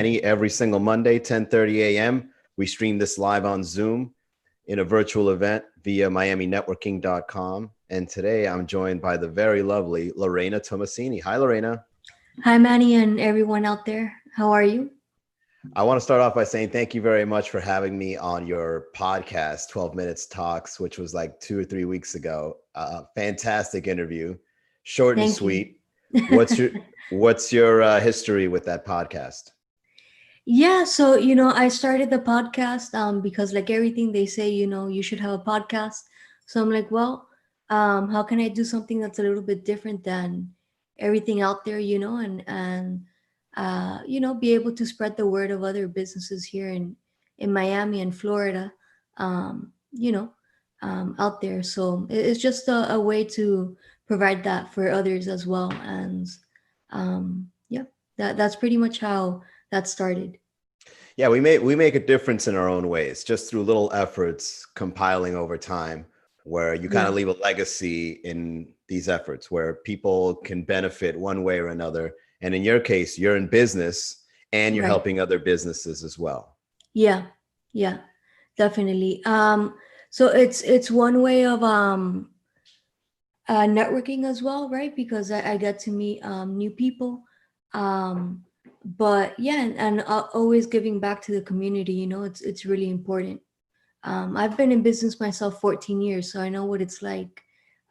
Manny every single Monday, 10:30 a.m. We stream this live on Zoom in a virtual event via miaminetworking.com. And today I'm joined by the very lovely Lorena Tomasini. Hi, Lorena. Hi, Manny, and everyone out there. How are you? I want to start off by saying thank you very much for having me on your podcast, 12 Minutes Talks, which was like 2 or 3 weeks ago. Fantastic interview, short and Thank you. sweet. What's your history with that podcast? Yeah, so I started the podcast because like everything they say, you should have a podcast. So I'm like, well, how can I do something that's a little bit different than everything out there, and be able to spread the word of other businesses here in Miami and Florida, um, you know, out there. So it's just a way to provide that for others as well, and yeah, that's pretty much how that started. Yeah, we make a difference in our own ways, just through little efforts compiling over time, where you kind Yeah, of leave a legacy in these efforts where people can benefit one way or another. And in your case, you're in business and you're right. helping other businesses as well. Yeah, yeah, definitely. So it's one way of networking as well, right? Because I get to meet new people. Um, but yeah, and always giving back to the community. It's really important. I've been in business myself 14 years, so I know what it's like.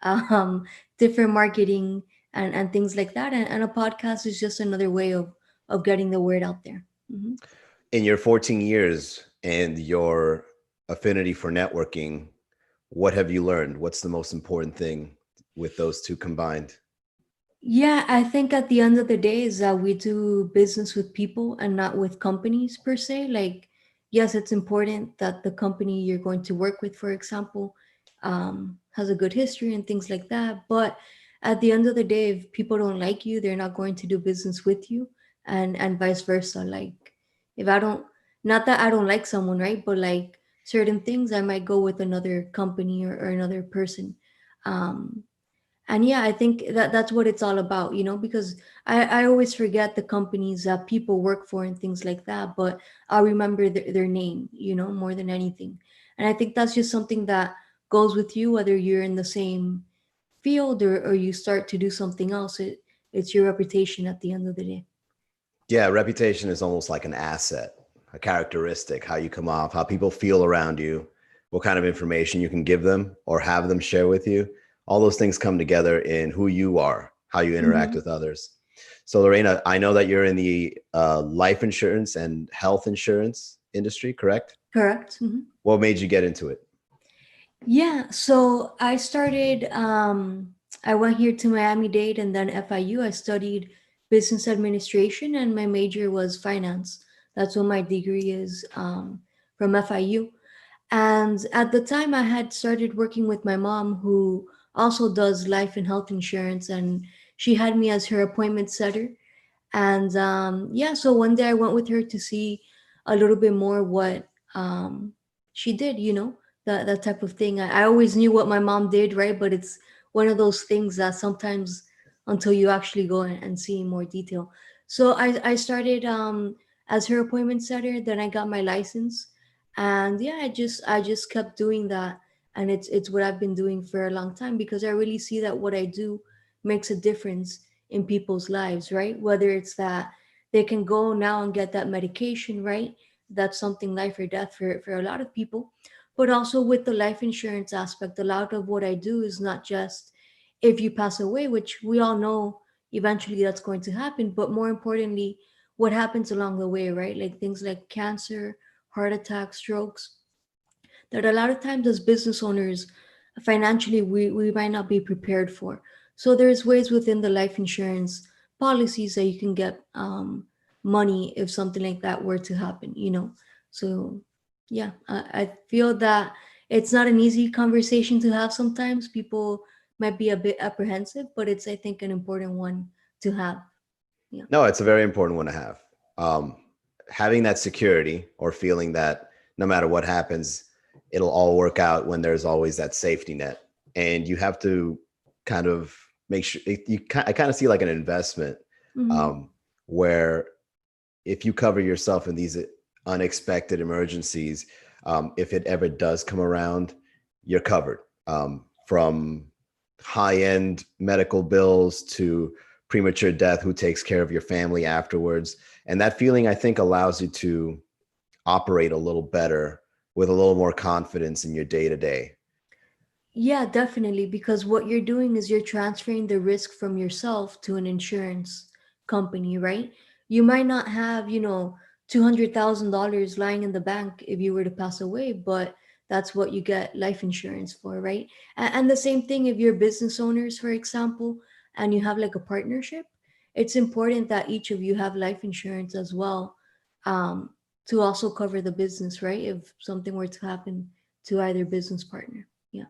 Um, Different marketing and things like that, and a podcast is just another way of getting the word out there. In your 14 years and your affinity for networking, what have you learned? What's the most important thing with those two combined? Yeah, I think at the end of the day is that we do business with people and not with companies per se. Like, yes, it's important that the company you're going to work with, for example, has a good history and things like that. But at the end of the day, if people don't like you, they're not going to do business with you, and vice versa. Like, if I don't, not that I don't like someone, right? But like certain things, I might go with another company or another person. Um, and yeah, I think that's what it's all about, because I always forget the companies that people work for and things like that, but I'll remember their name, more than anything. And I think that's just something that goes with you, whether you're in the same field or you start to do something else. It's your reputation at the end of the day. Yeah, reputation is almost like an asset, a characteristic, how you come off, how people feel around you, what kind of information you can give them or have them share with you. All those things come together in who you are, how you interact Hmm. with others. So, Lorena, I know that you're in the life insurance and health insurance industry, correct? Correct. Hmm. What made you get into it? Yeah, so I started, I went here to Miami-Dade and then FIU. I studied business administration and my major was finance. That's what my degree is, from FIU. And at the time, I had started working with my mom, who also does life and health insurance, and she had me as her appointment setter. And yeah, so one day I went with her to see a little bit more what she did, that type of thing. I always knew what my mom did, right? But it's one of those things that sometimes until you actually go and see in more detail. So I started as her appointment setter, then I got my license. And yeah, I just kept doing that. And it's what I've been doing for a long time because I really see that what I do makes a difference in people's lives, right? Whether it's that they can go now and get that medication, right? That's something life or death for a lot of people. But also with the life insurance aspect, a lot of what I do is not just if you pass away, which we all know eventually that's going to happen, but more importantly, what happens along the way, right? Like things like cancer, heart attacks, strokes, that a lot of times as business owners financially we might not be prepared for. So there's ways within the life insurance policies that you can get money if something like that were to happen. So yeah, I feel that it's not an easy conversation to have. Sometimes people might be a bit apprehensive, but it's, I think, an important one to have. Yeah. No, it's a very important one to have. Um, Having that security or feeling that no matter what happens, it'll all work out when there's always that safety net. And you have to kind of make sure I kind of see like an investment Hmm. um, where if you cover yourself in these unexpected emergencies, if it ever does come around, you're covered, from high-end medical bills to premature death. Who takes care of your family afterwards? And that feeling, I think, allows you to operate a little better with a little more confidence in your day to day. Yeah, definitely. Because what you're doing is you're transferring the risk from yourself to an insurance company, right? You might not have, $200,000 lying in the bank if you were to pass away, but that's what you get life insurance for, right? And the same thing if you're business owners, for example, and you have like a partnership, it's important that each of you have life insurance as well, um, to also cover the business, right? If something were to happen to either business partner. Yeah.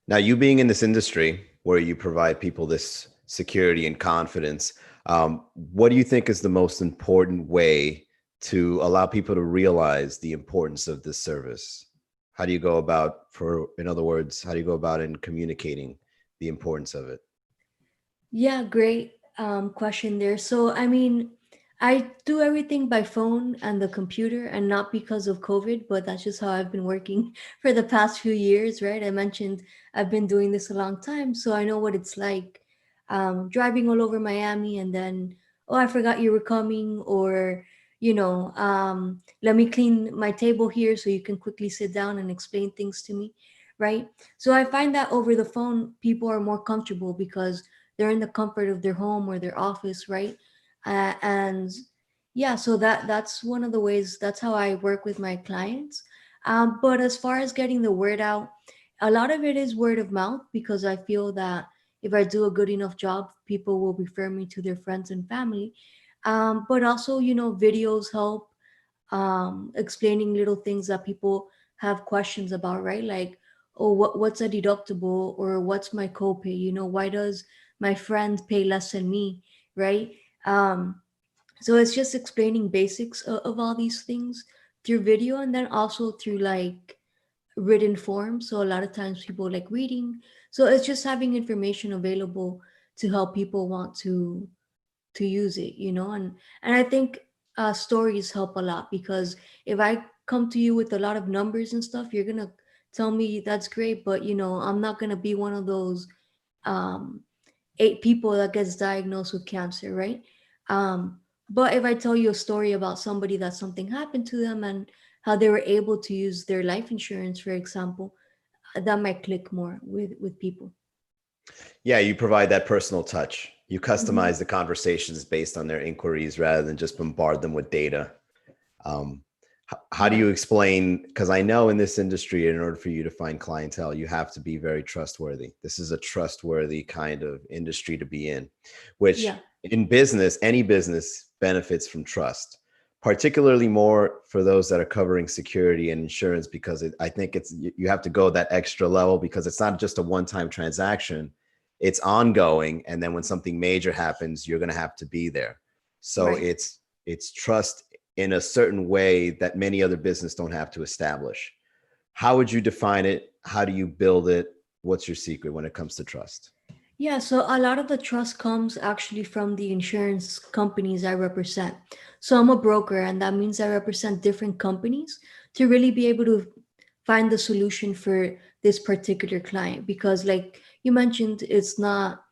Now, you being in this industry where you provide people this security and confidence, what do you think is the most important way to allow people to realize the importance of this service? How do you go about, in other words, how do you go about in communicating the importance of it? Yeah, great question there. So, I mean, I do everything by phone and the computer, and not because of COVID, but that's just how I've been working for the past few years, right? I mentioned I've been doing this a long time, so I know what it's like, driving all over Miami and then, oh, I forgot you were coming, or, let me clean my table here so you can quickly sit down and explain things to me, right? So I find that over the phone, people are more comfortable because they're in the comfort of their home or their office, right? And yeah, so that's one of the ways. That's how I work with my clients. But as far as getting the word out, a lot of it is word of mouth, because I feel that if I do a good enough job, people will refer me to their friends and family. But also, videos help, explaining little things that people have questions about, right? Like, oh, what's a deductible, or what's my copay? Why does my friend pay less than me, right? Um, so it's just explaining basics of all these things through video, and then also through like written form. So a lot of times people like reading. So it's just having information available to help people want to use it, and I think stories help a lot, because if I come to you with a lot of numbers and stuff, you're gonna tell me that's great, but I'm not gonna be one of those um 8 people that gets diagnosed with cancer, right? But if I tell you a story about somebody that something happened to them and how they were able to use their life insurance, for example, that might click more with people. Yeah, you provide that personal touch. You Hmm. customize the conversations based on their inquiries rather than just bombard them with data. Um, how do Yeah. you explain? Because I know in this industry, in order for you to find clientele, you have to be very trustworthy. This is a trustworthy kind of industry to be in, which Yeah. in business, any business benefits from trust, particularly more for those that are covering security and insurance, because I think you have to go that extra level, because it's not just a one-time transaction, it's ongoing. And then when something major happens, you're going to have to be there. So Right. it's trust in a certain way that many other business don't have to establish. How would you define it? How do you build it? What's your secret when it comes to trust? Yeah, so a lot of the trust comes actually from the insurance companies I represent. So I'm a broker, and that means I represent different companies to really be able to find the solution for this particular client. Because, like you mentioned, it's not,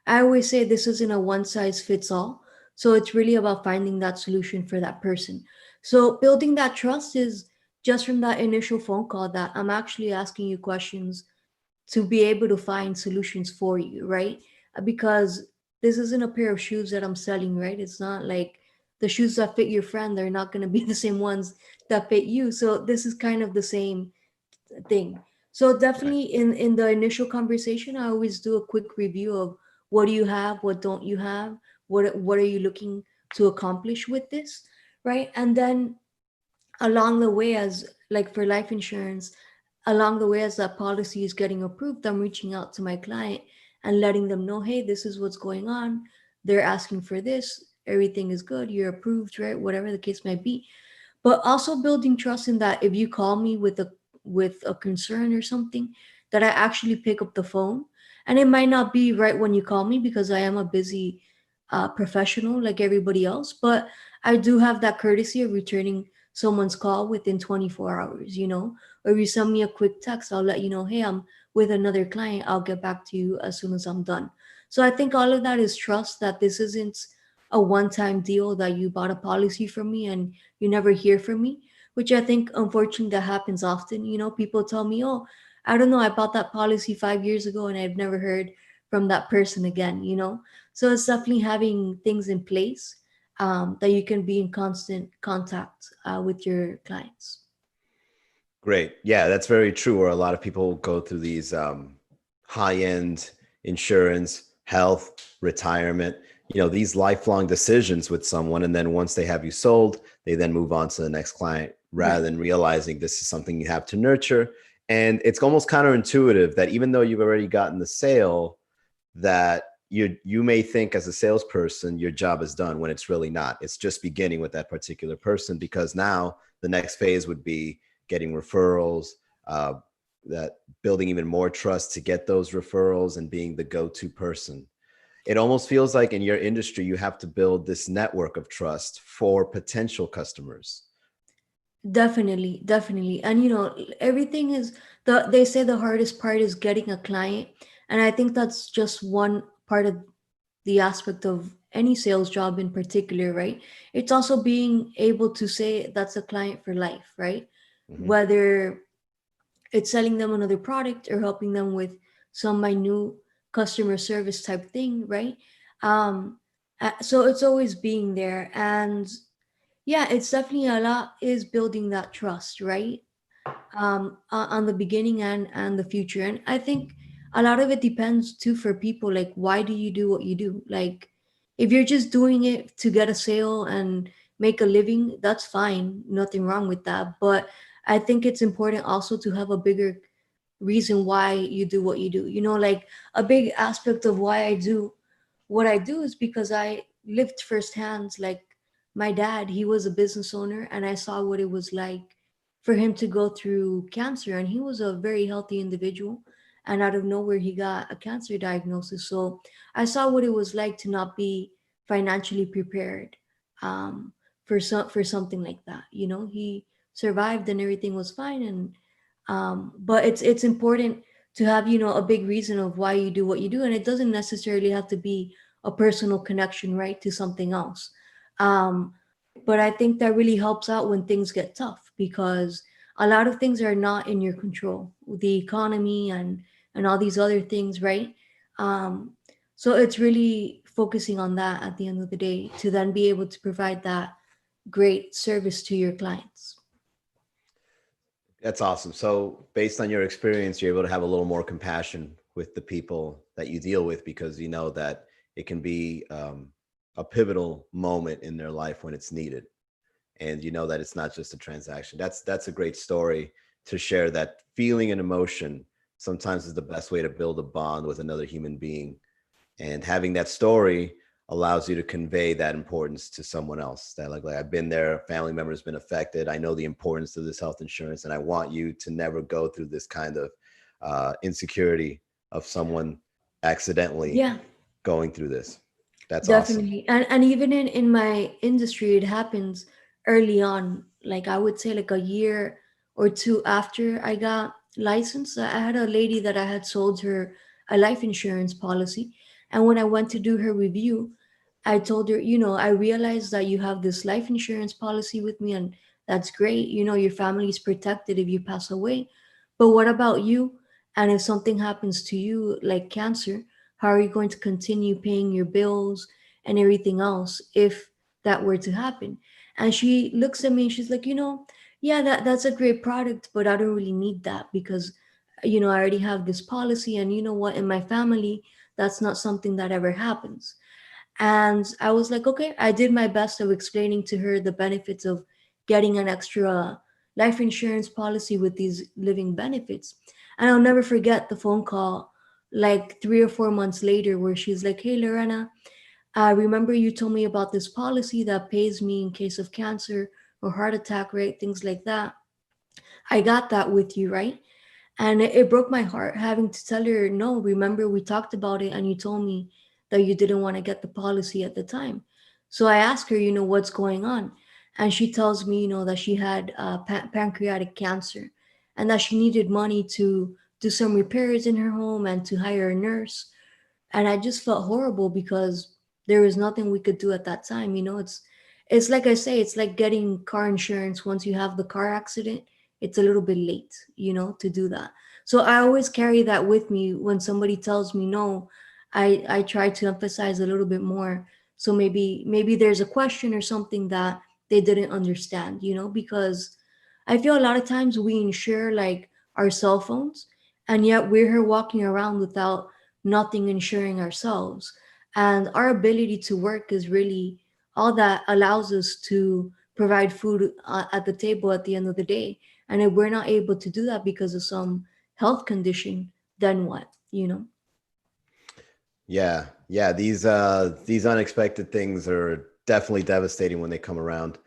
I always say this isn't a one size fits all. So it's really about finding that solution for that person. So building that trust is just from that initial phone call, that I'm actually asking you questions to be able to find solutions for you, right? Because this isn't a pair of shoes that I'm selling, right? It's not like the shoes that fit your friend, they're not going to be the same ones that fit you. So this is kind of the same thing. So Right. definitely in the initial conversation, I always do a quick review of what do you have, what don't you have, what are you looking to accomplish with this, right? And then along the way, as like for life insurance, along the way as that policy is getting approved, I'm reaching out to my client and letting them know, hey, this is what's going on, they're asking for this, everything is good, you're approved, right? Whatever the case might be. But also building trust in that if you call me with a concern or something, that I actually pick up the phone. And it might not be right when you call me, because I am a busy professional like everybody else, but I do have that courtesy of returning someone's call within 24 hours, or if you send me a quick text, I'll let you know, hey, I'm with another client. I'll get back to you as soon as I'm done. So I think all of that is trust, that this isn't a one time deal that you bought a policy from me and you never hear from me, which I think unfortunately that happens often. People tell me, oh, I don't know, I bought that policy 5 years ago and I've never heard from that person again. So it's definitely having things in place that you can be in constant contact with your clients. Great. Yeah, that's very true. Where a lot of people go through these high-end insurance, health, retirement, these lifelong decisions with someone. And then once they have you sold, they then move on to the next client rather Right. than realizing this is something you have to nurture. And it's almost counterintuitive that even though you've already gotten the sale, that you may think as a salesperson your job is done when it's really not. It's just beginning with that particular person, because now the next phase would be getting referrals, uh, that building even more trust to get those referrals and being the go-to person. It almost feels like in your industry you have to build this network of trust for potential customers. Definitely, definitely. And everything is they say the hardest part is getting a client. And I think that's just one part of the aspect of any sales job in particular, right? It's also being able to say that's a client for life, right? Mhm. Whether it's selling them another product or helping them with some minute customer service type thing, right? Um, so it's always being there. And yeah, it's definitely a lot is building that trust, right? On the beginning and the future. And I think a lot of it depends too for people. Like, why do you do what you do? Like, if you're just doing it to get a sale and make a living, that's fine. Nothing wrong with that. But I think it's important also to have a bigger reason why you do what you do. Like a big aspect of why I do what I do is because I lived firsthand. Like my dad, he was a business owner, and I saw what it was like for him to go through cancer. And he was a very healthy individual. And out of nowhere, he got a cancer diagnosis. So I saw what it was like to not be financially prepared um, for something like that. He survived and everything was fine. And but it's important to have a big reason of why you do what you do, and it doesn't necessarily have to be a personal connection, right, to something else. um, but I think that really helps out when things get tough, because a lot of things are not in your control, the economy and all these other things, right? um, so it's really focusing on that at the end of the day to then be able to provide that great service to your clients. That's awesome. So, based on your experience, you're able to have a little more compassion with the people that you deal with, because you know that it can be a pivotal moment in their life when it's needed, and you know that it's not just a transaction. That's a great story to share. That feeling and emotion sometimes is the best way to build a bond with another human being, and having that story allows you to convey that importance to someone else, that like I've been there, a family member has been affected, I know the importance of this health insurance, and I want you to never go through this kind of insecurity of someone accidentally Yeah. going through this. That's awesome. Definitely. And even in my industry, it happens early on. Like I would say like a year or two after I got licensed, I had a lady that I had sold her a life insurance policy. And when I went to do her review, I told her, I realized that you have this life insurance policy with me, and that's great. Your family is protected if you pass away. But what about you? And if something happens to you, like cancer, how are you going to continue paying your bills and everything else if that were to happen? And she looks at me and she's like, yeah, that's a great product, but I don't really need that because, I already have this policy. And you know what? In my family, that's not something that ever happens. And I was like, okay, I did my best of explaining to her the benefits of getting an extra life insurance policy with these living benefits. And I'll never forget the phone call like 3 or 4 months later where she's like, hey, Lorena, I remember you told me about this policy that pays me in case of cancer or heart attack, right? Things like that. I got that with you, right? And it broke my heart having to tell her, no, remember we talked about it and you told me that you didn't want to get the policy at the time. So I asked her, what's going on? And she tells me, that she had pancreatic cancer and that she needed money to do some repairs in her home and to hire a nurse. And I just felt horrible because there was nothing we could do at that time. It's like I say, it's like getting car insurance once you have the car accident. It's a little bit late, to do that. So I always carry that with me when somebody tells me no. I try to emphasize a little bit more. So maybe there's a question or something that they didn't understand, because I feel a lot of times we insure like our cell phones, and yet we're here walking around without nothing insuring ourselves. And our ability to work is really all that allows us to provide food at the table at the end of the day. And if we're not able to do that because of some health condition, then what? Yeah, yeah. These unexpected things are definitely devastating when they come around.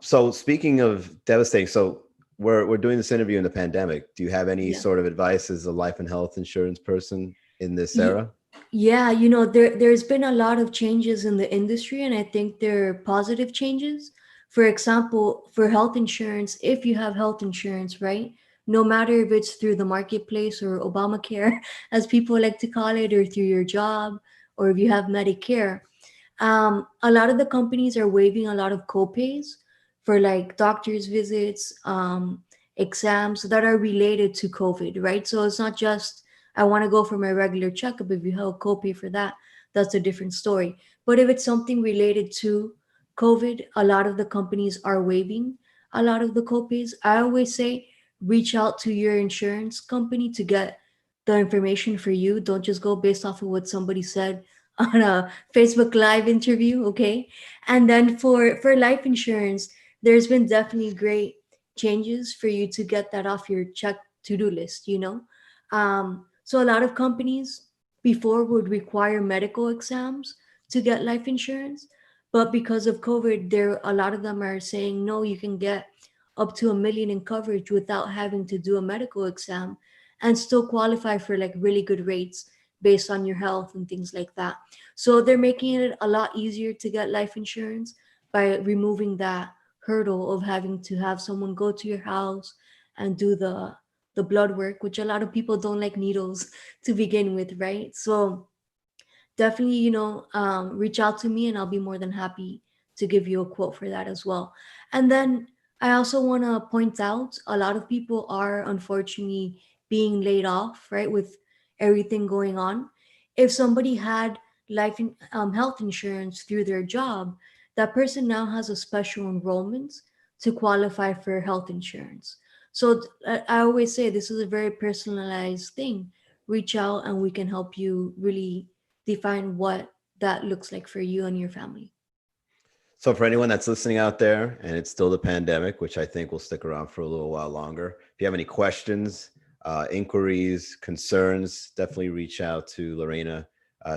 So speaking of devastating, so we're doing this interview in the pandemic. Do you have any Yeah. sort of advice as a life and health insurance person in this Ye- era? Yeah, there's been a lot of changes in the industry, and I think they're positive changes. For example, for health insurance, if you have health insurance, right? No matter if it's through the marketplace or Obamacare, as people like to call it, or through your job, or if you have Medicare, a lot of the companies are waiving a lot of copays for like doctor's visits, exams that are related to COVID, right? So it's not just I want to go for my regular checkup. If you have a copay for that, that's a different story. But if it's something related to COVID, a lot of the companies are waiving a lot of the copays. I always say reach out to your insurance company to get the information for you. Don't just go based off of what somebody said on a Facebook Live interview, okay? And then for life insurance, there's been definitely great changes for you to get that off your check to-do list. So a lot of companies before would require medical exams to get life insurance, but because of COVID, there a lot of them are saying no, you can get up to 1 million in coverage without having to do a medical exam and still qualify for like really good rates based on your health and things like that. So they're making it a lot easier to get life insurance by removing that hurdle of having to have someone go to your house and do the blood work, which a lot of people don't like needles to begin with, right? So definitely, reach out to me and I'll be more than happy to give you a quote for that as well. And then I also want to point out a lot of people are unfortunately being laid off, right? With everything going on. If somebody had health insurance through their job, that person now has a special enrollment to qualify for health insurance. So I always say this is a very personalized thing. Reach out and we can help you really define what that looks like for you and your family. So for anyone that's listening out there and it's still the pandemic, which I think will stick around for a little while longer, if you have any questions, inquiries, concerns, definitely reach out to Lorena.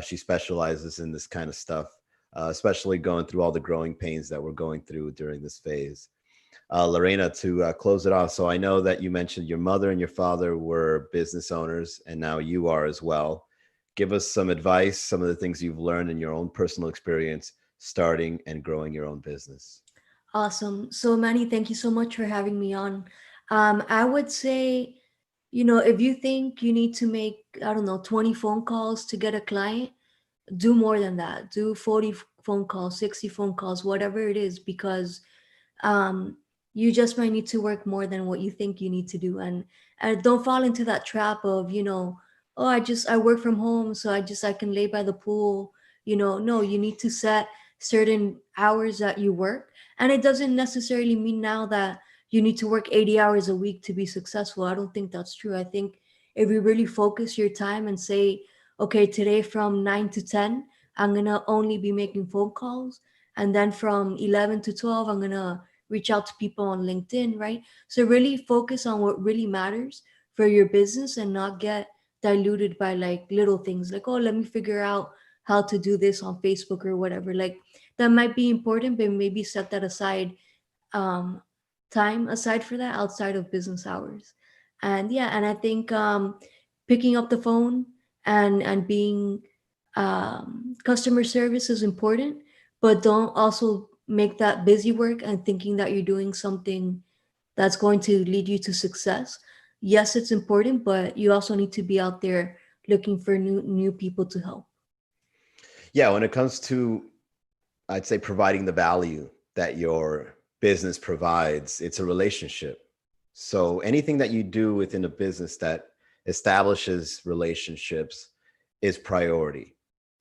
She specializes in this kind of stuff, especially going through all the growing pains that we're going through during this phase. Lorena, to close it off, so I know that you mentioned your mother and your father were business owners, and now you are as well. Give us some advice, some of the things you've learned in your own personal experience starting and growing your own business. Awesome. So, Manny, thank you so much for having me on. I would say, if you think you need to make, I don't know, 20 phone calls to get a client, do more than that. Do 40 phone calls, 60 phone calls, whatever it is, because um, you just might need to work more than what you think you need to do. And don't fall into that trap of, oh, I work from home, so I can lay by the pool. No, you need to set certain hours that you work. And it doesn't necessarily mean now that you need to work 80 hours a week to be successful. I don't think that's true. I think if you really focus your time and say, okay, today from 9 to 10, I'm going to only be making phone calls. And then from 11 to 12, I'm going to reach out to people on LinkedIn, right? So really focus on what really matters for your business and not get diluted by like little things like, oh, let me figure out how to do this on Facebook or whatever. Like that might be important, but maybe set that aside, um, time aside for that outside of business hours. And yeah, and I think picking up the phone and being customer service is important, but don't also make that busy work and thinking that you're doing something that's going to lead you to success. Yes, it's important, but you also need to be out there looking for new people to help. Yeah, when it comes to, I'd say, providing the value that your business provides, it's a relationship. So anything that you do within a business that establishes relationships is priority.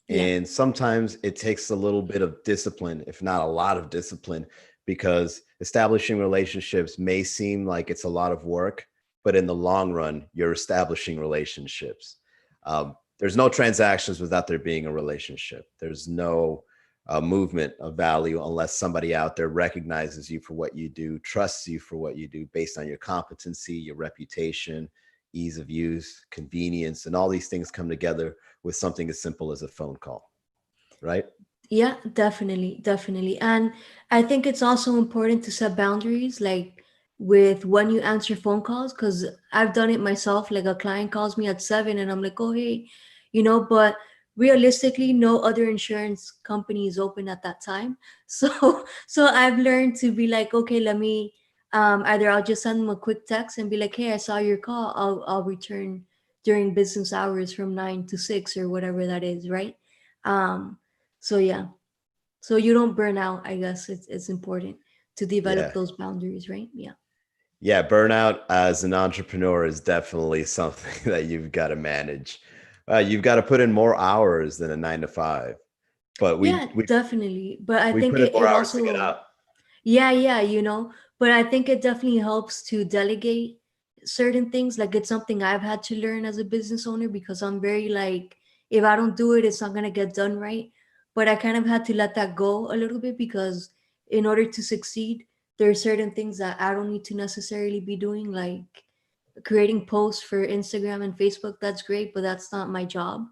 Yeah. And sometimes it takes a little bit of discipline, if not a lot of discipline, because establishing relationships may seem like it's a lot of work, but in the long run, you're establishing relationships. There's no transactions without there being a relationship. There's no movement of value unless somebody out there recognizes you for what you do, trusts you for what you do based on your competency, your reputation, ease of use, convenience, and all these things come together with something as simple as a phone call, right? Yeah, definitely, definitely. And I think it's also important to set boundaries, like with when you answer phone calls, because I've done it myself. Like a client calls me at 7 and I'm like, oh, hey, but realistically, no other insurance company is open at that time. So I've learned to be like, okay, let me, either I'll just send them a quick text and be like, hey, I saw your call. I'll return during business hours from 9 to 6 or whatever that is, right? Um, so yeah, so you don't burn out. I guess it's important to develop Yeah. those boundaries, right? Yeah. Yeah. Burnout as an entrepreneur is definitely something that you've got to manage. You've got to put in more hours than a 9 to 5, but Yeah, definitely. But I we think put in more it hours to get also, out. yeah, yeah, but I think it definitely helps to delegate certain things. Like it's something I've had to learn as a business owner because I'm very like, if I don't do it, it's not gonna get done right. But I kind of had to let that go a little bit because in order to succeed, there are certain things that I don't need to necessarily be doing, like creating posts for Instagram and Facebook. That's great, but that's not my job,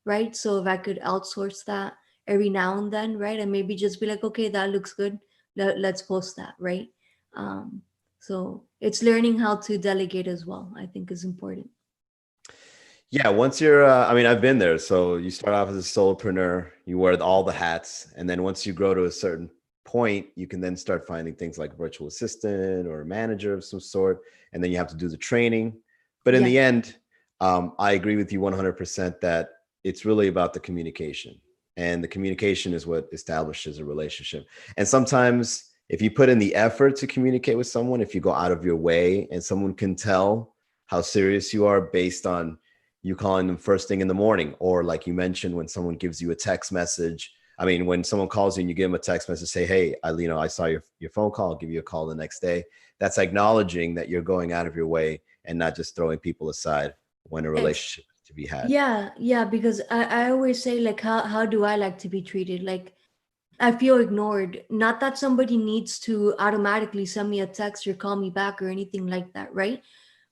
right? So if I could outsource that every now and then, right, and maybe just be like, okay, that looks good, let's post that, right? um so it's learning how to delegate as well, I think, is important. Yeah, once you're, I mean, I've been there. So you start off as a solopreneur, you wear all the hats, and then once you grow to a certain point, you can then start finding things like virtual assistant or a manager of some sort, and then you have to do the training. But in Yeah. the end, I agree with you 100% that it's really about the communication, and the communication is what establishes a relationship. And sometimes, if you put in the effort to communicate with someone, if you go out of your way, and someone can tell how serious you are based on you calling them first thing in the morning, or like you mentioned, when someone gives you a text message. I mean, when someone calls you and you give them a text message, say, hey, I saw your phone call, I'll give you a call the next day. That's acknowledging that you're going out of your way and not just throwing people aside when a Ex- relationship is to be had. yeah, yeah, because I always say, like, how do I like to be treated? Like, I feel ignored. Not that somebody needs to automatically send me a text or call me back or anything like that, right?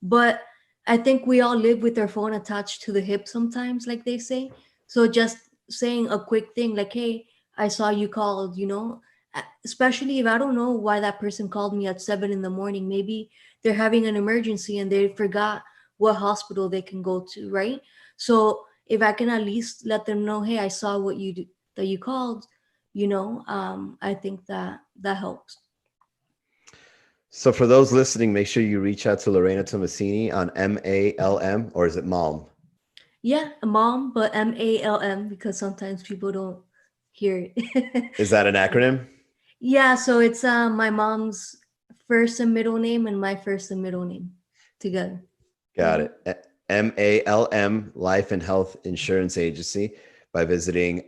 But I think we all live with our phone attached to the hip sometimes, like they say. So just saying a quick thing like, hey, I saw you called, especially if I don't know why that person called me at 7 in the morning. Maybe they're having an emergency and they forgot what hospital they can go to, right? So if I can at least let them know, hey, I saw what that you called, I think that that helps. So for those listening, make sure you reach out to Lorena Tomasini on MALM, or is it Malm? Yeah, a mom, but MALM because sometimes people don't hear it. Is that an acronym? Yeah, so it's my mom's first and middle name and my first and middle name together. Got it. MALM, Life and Health Insurance Agency, by visiting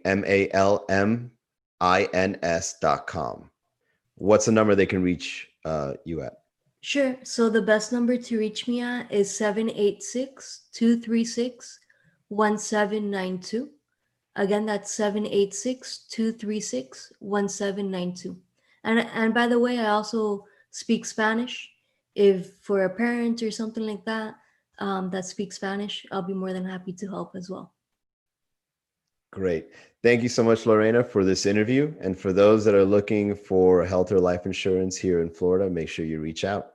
malmins.com. What's the number they can reach you at? Sure. So the best number to reach me at is 786-236-1792. Again, that's 786-236-1792. And by the way, I also speak Spanish. If for a parent or something like that that speaks Spanish, I'll be more than happy to help as well. Great. Thank you so much, Lorena, for this interview. And for those that are looking for health or life insurance here in Florida, make sure you reach out.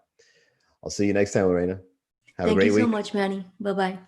I'll see you next time, Lorena. Have a Thank you great so week. much, Manny. Bye bye.